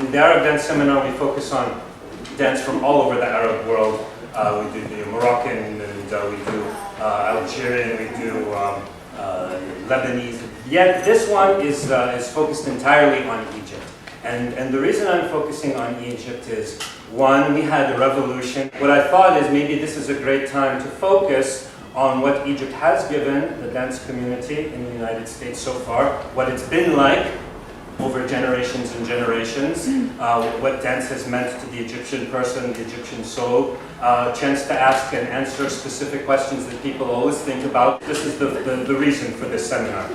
In the Arab dance seminar, we focus on dance from all over the Arab world. We do the Moroccan, and we do Algerian, we do Lebanese. Yet this one is focused entirely on Egypt. And the reason I'm focusing on Egypt is, one, we had a revolution. What I thought is maybe this is a great time to focus on what Egypt has given the dance community in the United States so far, what it's been like over generations and generations, what dance has meant to the Egyptian person, the Egyptian soul, chance to ask and answer specific questions that people always think about. This is the reason for this seminar.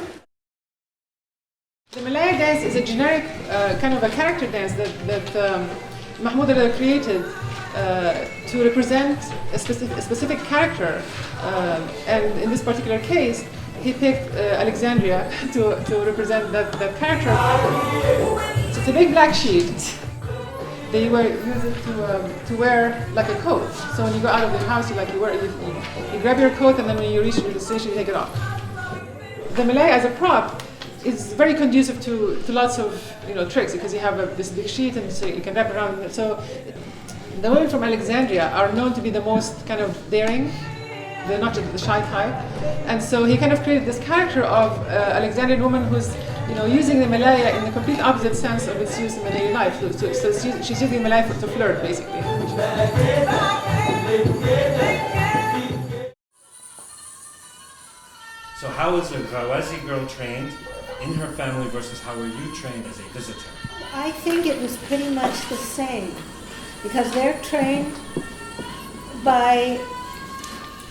The Malaya dance is a generic kind of a character dance that Mahmoud created to represent a specific character, and in this particular case, he picked Alexandria to represent that character. So it's a big black sheet. They use it to wear like a coat. So when you go out of the house, you grab your coat, and then when you reach your destination, you take it off. The Malaya as a prop is very conducive to lots of tricks, because you have this big sheet, and so you can wrap around. So the women from Alexandria are known to be the most kind of daring. They're not the shy type, and so he kind of created this character of Alexandrian woman who's using the Malaya in the complete opposite sense of its use in the daily life. So she's using the Malaya to flirt, basically. So how is a Rawazi girl trained in her family versus how were you trained as a visitor? I think it was pretty much the same, because they're trained by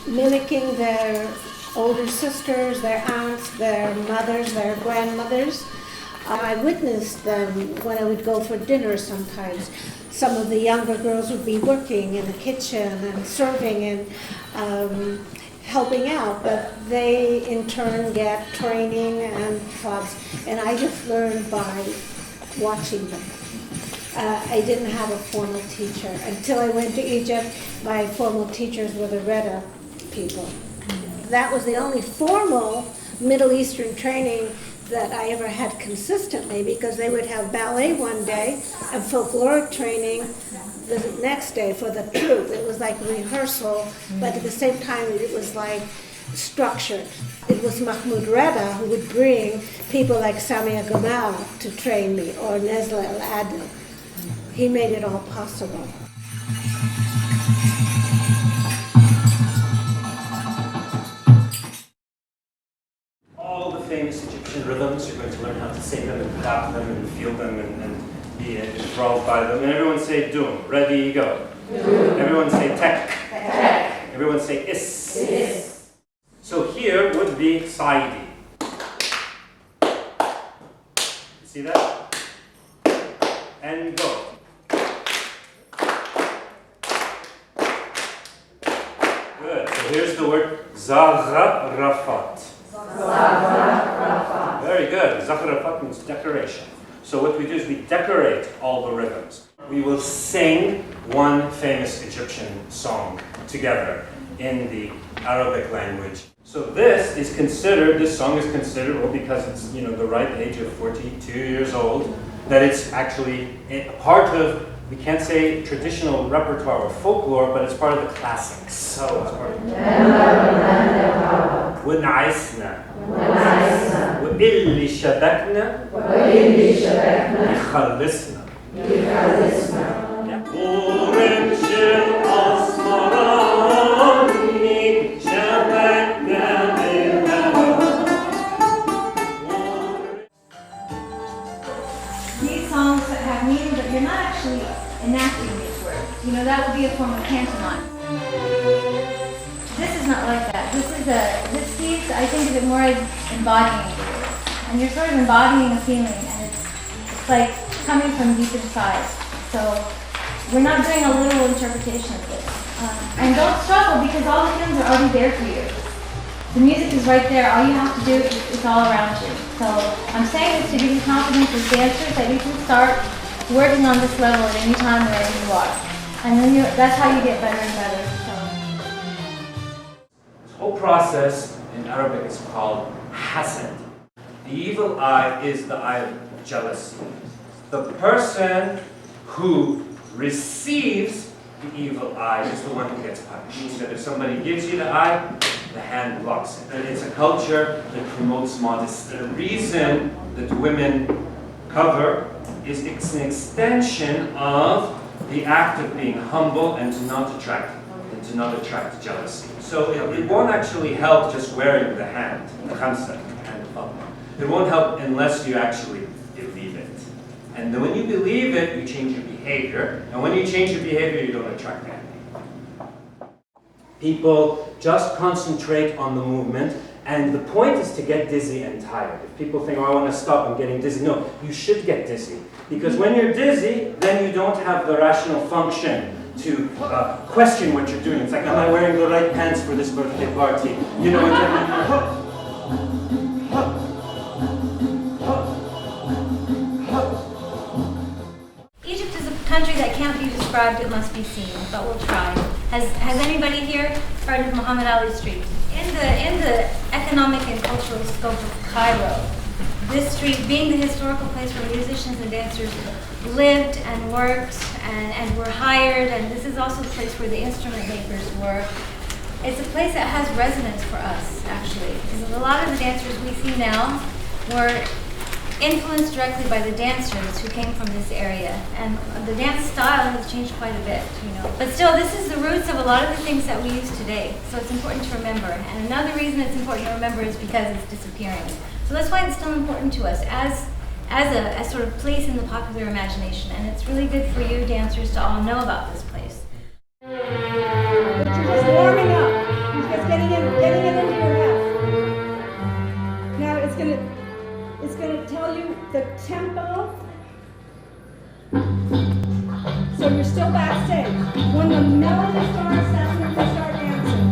mimicking their older sisters, their aunts, their mothers, their grandmothers. I witnessed them when I would go for dinner sometimes. Some of the younger girls would be working in the kitchen and serving and helping out, but they in turn get training and clubs, and I just learned by watching them. I didn't have a formal teacher. Until I went to Egypt, my formal teachers were the Reda people. That was the only formal Middle Eastern training that I ever had consistently, because they would have ballet one day and folkloric training the next day for the troupe. It was like rehearsal, but at the same time it was like structured. It was Mahmoud Reda who would bring people like Samia Gamal to train me, or Nezla El Adel. He made it all possible. All the famous Egyptian rhythms, you're going to learn how to sing them and clap them and feel them and be enthralled by them. And everyone say doom, ready, go. Doom. Everyone say tek. Tek. Everyone say is. Is. So here would be Saidi. See that? And go. Good. So here's the word Zaghrafat. Very good. Zaghrafat means decoration. So what we do is we decorate all the rhythms. We will sing one famous Egyptian song together in the Arabic language. So this song is considered, well, because it's the right age of 42 years old, that it's actually a part of, we can't say traditional repertoire or folklore, but it's part of the classics. So it's part of ونعسنا واللي شبكنا يخلصنا These songs have meaning, but you're not actually enacting these words. That would be a form of pantomime. This is not like that. This piece, I think of it more as embodying the words. And you're sort of embodying a feeling, and it's like coming from deep inside. So we're not doing a literal interpretation of this. And don't struggle, because all the hymns are already there for you. The music is right there. All you have to do is it's all around you. So I'm saying this to give you confidence as dancers that you can start working on this level at any time wherever you are. And then that's how you get better and better. This whole process in Arabic is called hasad. The evil eye is the eye of jealousy. the person who receives the evil eye is the one who gets punished. Meaning that if somebody gives you the eye, the hand blocks it. And it's a culture that promotes modesty. The reason that women cover is it's an extension of the act of being humble and to not attract jealousy. So it won't actually help just wearing the hand, the khamsa, the hand of Allah. It won't help unless you actually believe it. And then when you believe it, you change your behavior. And when you change your behavior, you don't attract envy. People just concentrate on the movement, and the point is to get dizzy and tired. If people think, oh, I want to stop, I'm getting dizzy. No, you should get dizzy. Because when you're dizzy, then you don't have the rational function to question what you're doing. It's like, am I wearing the right pants for this birthday party? You know, Egypt is a country that can't be described, it must be seen, but we'll try. Has anybody here heard of Muhammad Ali Street? In the economic and cultural scope of Cairo, this street being the historical place where musicians and dancers lived and worked and were hired, and this is also the place where the instrument makers were. It's a place that has resonance for us, actually, because a lot of the dancers we see now were influenced directly by the dancers who came from this area, and the dance style has changed quite a bit, you know. But still, this is the roots of a lot of the things that we use today, so it's important to remember. And another reason it's important to remember is because it's disappearing. So that's why it's still important to us as a sort of place in the popular imagination, and it's really good for you dancers to all know about this place. But you're just warming up. You're just getting it into your head. Now it's gonna tell you the tempo. So you're still backstage. When the melody starts, that's when we start dancing.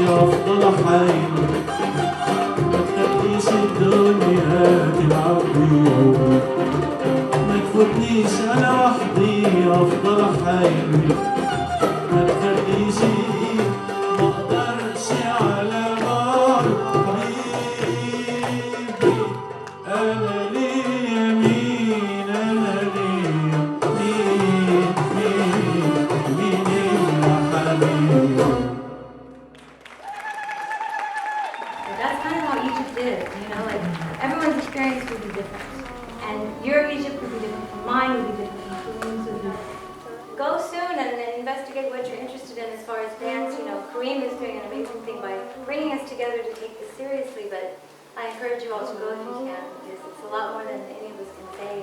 أفضل حي ما تكفيش الدنيا تلعب تفوتنيش انا وحدي افضل حياتي ما تخليش ما اقدرش على نار حبيبي انا ليا مين انا ليا مين يا حبيبي. That's kind of how Egypt is, you know, like everyone's experience would be different. And your Egypt would be different from mine, would be different from Kareem's, would be go soon and then investigate what you're interested in as far as dance. You know, Kareem is doing an amazing thing by bringing us together to take this seriously, but I encourage you all to go if you can, because it's a lot more than any of us can say.